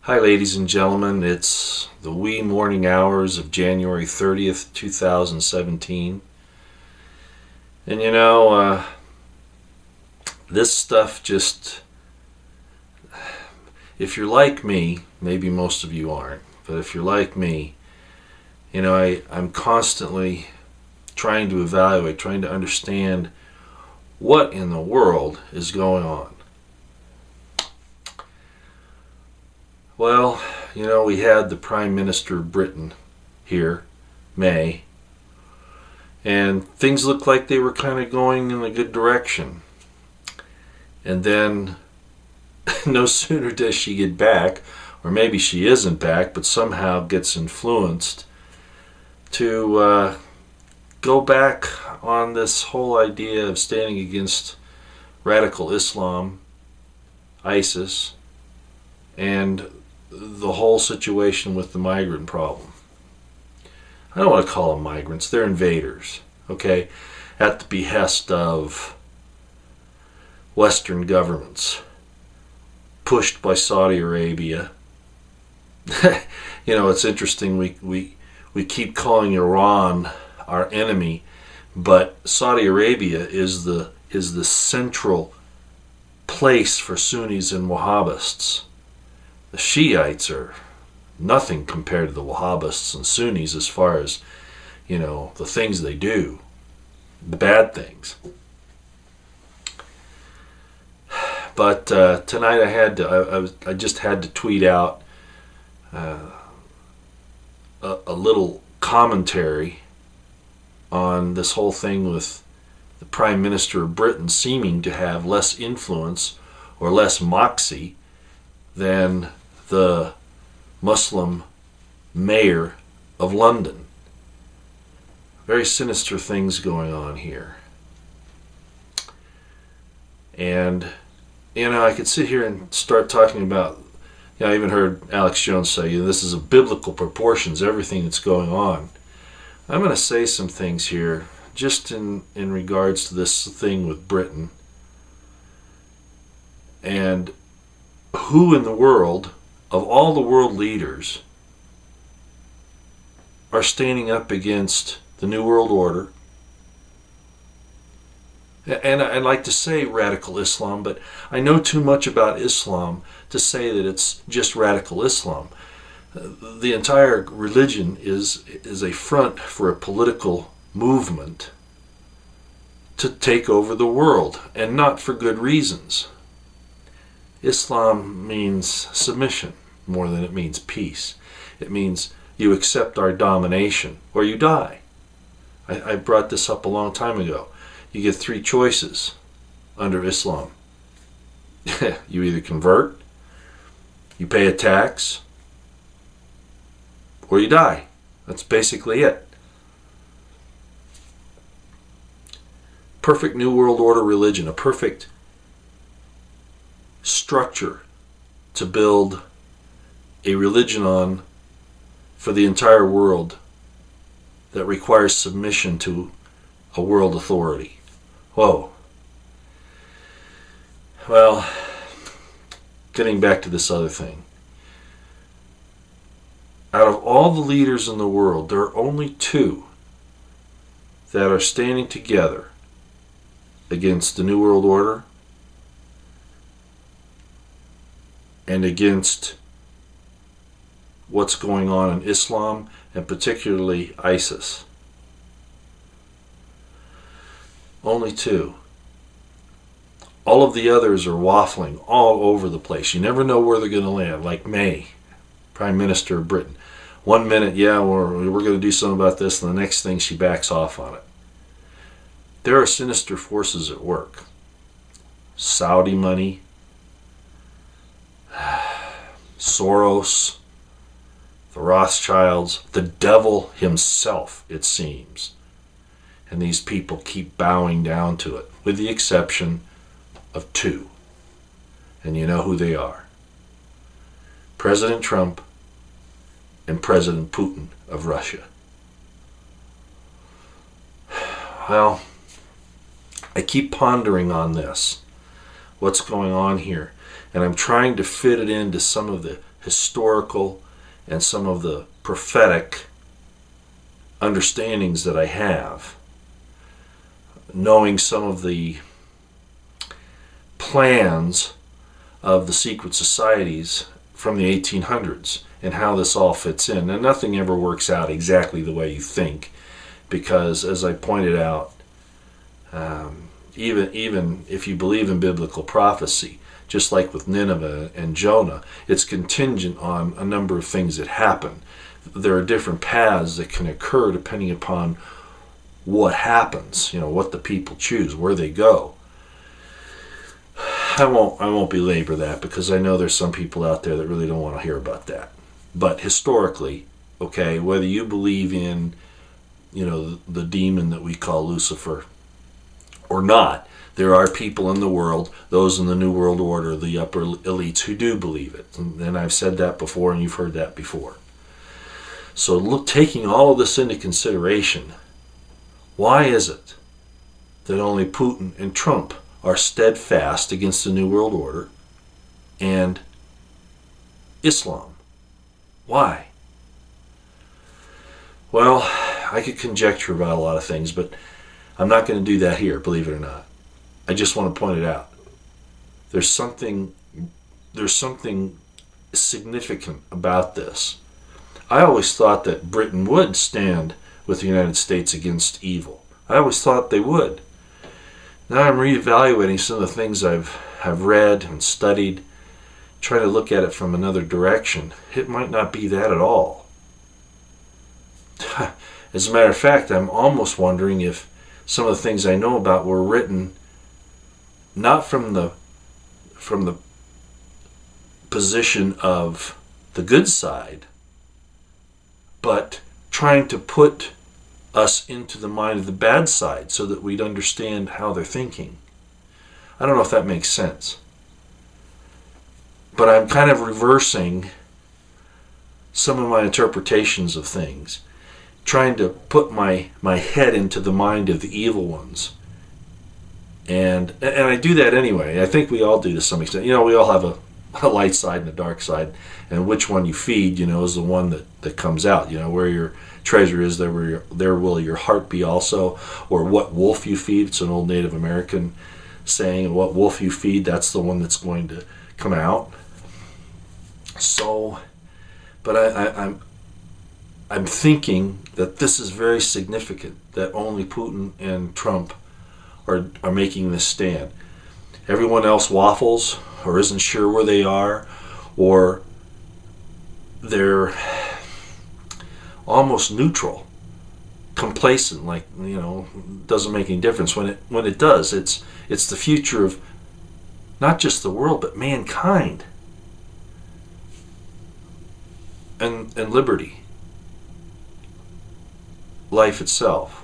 Hi ladies and gentlemen, it's the wee morning hours of January 30th, 2017. And this stuff just, if you're like me, maybe most of you aren't, but if you're like me, I'm constantly trying to evaluate, trying to understand what in the world is going on. Well, we had the Prime Minister of Britain here, May, and things looked like they were kind of going in a good direction. And then, no sooner does she get back, or maybe she isn't back, but somehow gets influenced to go back on this whole idea of standing against radical Islam, ISIS, and the whole situation with the migrant problem. I don't want to call them migrants, they're invaders, okay? At the behest of Western governments, pushed by Saudi Arabia. It's interesting, we keep calling Iran our enemy, but Saudi Arabia is the central place for Sunnis and Wahhabists. The Shiites are nothing compared to the Wahhabists and Sunnis as far as, the things they do, the bad things. But tonight I just had to tweet out a little commentary on this whole thing with the Prime Minister of Britain seeming to have less influence or less moxie than the Muslim mayor of London. Very sinister things going on here. And, I could sit here and start talking about, I even heard Alex Jones say, this is a biblical proportions, everything that's going on. I'm going to say some things here just in regards to this thing with Britain. And who in the world, of all the world leaders, are standing up against the New World Order? And I'd like to say radical Islam, but I know too much about Islam to say that it's just radical Islam. The entire religion is a front for a political movement to take over the world, and not for good reasons. Islam means submission more than it means peace. It means you accept our domination or you die. I brought this up a long time ago. You get three choices under Islam. You either convert, you pay a tax, or you die. That's basically it. Perfect New World Order religion, a perfect structure to build a religion on for the entire world that requires submission to a world authority. Whoa. Well, getting back to this other thing. Out of all the leaders in the world, there are only two that are standing together against the New World Order and against what's going on in Islam, and particularly ISIS. Only two. All of the others are waffling all over the place. You never know where they're going to land, like May, Prime Minister of Britain. One minute, we're going to do something about this, and the next thing she backs off on it. There are sinister forces at work. Saudi money, Soros, the Rothschilds, the devil himself, it seems. And these people keep bowing down to it, with the exception of two. And you know who they are. President Trump and President Putin of Russia. Well, I keep pondering on this, what's going on here, and I'm trying to fit it into some of the historical and some of the prophetic understandings that I have, knowing some of the plans of the secret societies from the 1800s and how this all fits in. And nothing ever works out exactly the way you think, because, as I pointed out, even if you believe in biblical prophecy, just like with Nineveh and Jonah, it's contingent on a number of things that happen. There are different paths that can occur depending upon what happens, what the people choose, where they go. I won't belabor that, because I know there's some people out there that really don't want to hear about that. But historically, okay, whether you believe in, the demon that we call Lucifer or not, there are people in the world, those in the New World Order, the upper elites, who do believe it. And I've said that before, and you've heard that before. So taking all of this into consideration, why is it that only Putin and Trump are steadfast against the New World Order and Islam? Why? Well, I could conjecture about a lot of things, but I'm not going to do that here, believe it or not. I just want to point it out. There's something significant about this. I always thought that Britain would stand with the United States against evil. I always thought they would. Now I'm reevaluating some of the things I've read and studied, trying to look at it from another direction. It might not be that at all. As a matter of fact, I'm almost wondering if some of the things I know about were written not from the position of the good side, but trying to put us into the mind of the bad side so that we'd understand how they're thinking. I don't know if that makes sense. But I'm kind of reversing some of my interpretations of things, trying to put my head into the mind of the evil ones. And I do that anyway. I think we all do to some extent. We all have a light side and a dark side, and which one you feed, is the one that comes out. Where your treasure is, there will your heart be also. Or what wolf you feed. It's an old Native American saying. What wolf you feed, that's the one that's going to come out. So, but I'm thinking that this is very significant, that only Putin and Trump are making this stand. Everyone else waffles or isn't sure where they are, or they're almost neutral, complacent, like, doesn't make any difference. When it does, it's the future of not just the world, but mankind and liberty, life itself.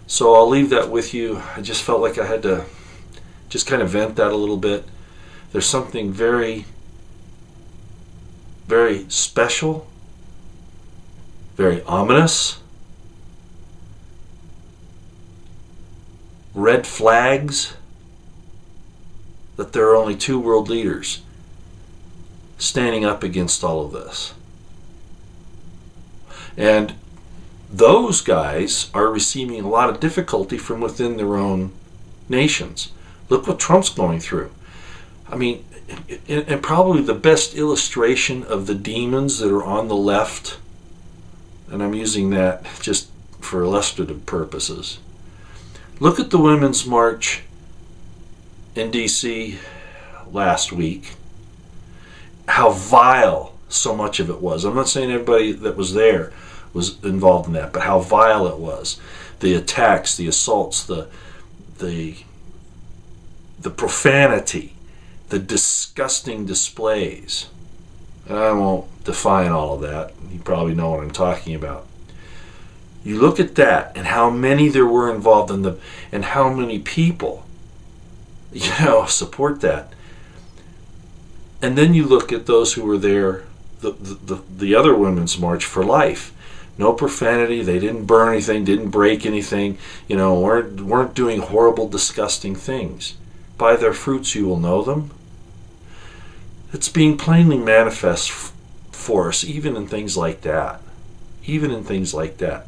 So I'll leave that with you. I just felt like I had to just kind of vent that a little bit. There's something very, very special, very ominous, red flags, that there are only two world leaders standing up against all of this. And those guys are receiving a lot of difficulty from within their own nations. Look what Trump's going through. I mean, and probably the best illustration of the demons that are on the left, and I'm using that just for illustrative purposes. Look at the Women's March in D.C. last week. How vile so much of it was. I'm not saying everybody that was there was involved in that, but how vile it was. The attacks, the assaults, the profanity, the disgusting displays. And I won't define all of that. You probably know what I'm talking about. You look at that and how many there were involved in and how many people, support that. And then you look at those who were there, the other Women's March for Life. No profanity. They didn't burn anything, didn't break anything, weren't doing horrible, disgusting things. By their fruits you will know them. It's being plainly manifest for us, even in things like that. Even in things like that.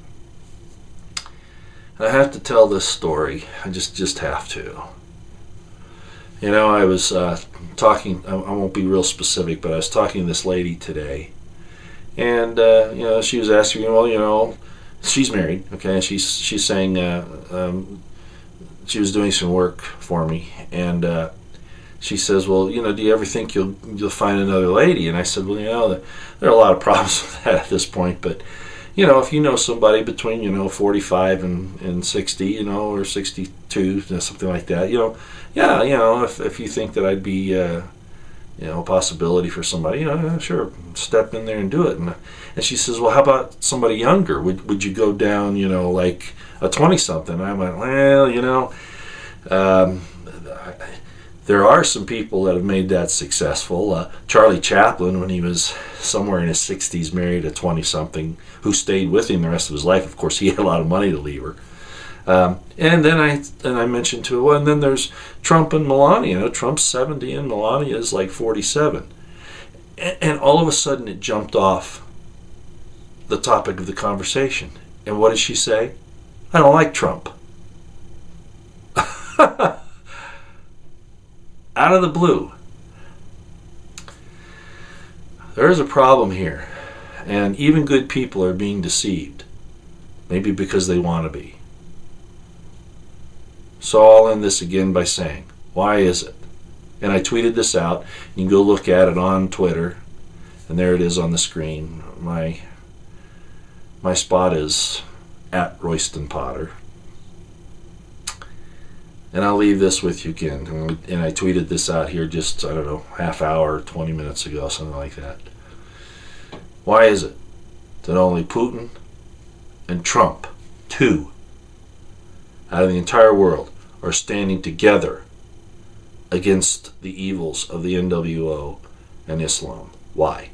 I have to tell this story. I just have to. You know, I was talking, I won't be real specific, but I was talking to this lady today. And, you know, she was asking me, well, you know, she's married, okay, and she's saying she was doing some work for me. And she says, well, you know, do you ever think you'll find another lady? And I said, well, you know, there are a lot of problems with that at this point, but you know, if you know somebody between, you know, 45 and 60, you know, or 62, you know, something like that, you know, yeah, you know, if you think that I'd be, you know, a possibility for somebody, you know, sure, step in there and do it. And she says, well, how about somebody younger? Would you go down, you know, like a 20-something? I went, well, you know, there are some people that have made that successful. Charlie Chaplin, when he was somewhere in his 60s, married a 20-something who stayed with him the rest of his life. Of course, he had a lot of money to leave her. And then I mentioned to her, well, and then there's Trump and Melania. You know, Trump's 70 and Melania is like 47. And all of a sudden it jumped off the topic of the conversation. And what did she say? I don't like Trump. Out of the blue. There's a problem here. And even good people are being deceived. Maybe because they want to be. So I'll end this again by saying, why is it? And I tweeted this out. You can go look at it on Twitter. And there it is on the screen. My spot is at Royston Potter. And I'll leave this with you again. And I tweeted this out here just, I don't know, half hour, 20 minutes ago, something like that. Why is it that only Putin and Trump, two out of the entire world, are standing together against the evils of the NWO and Islam? Why?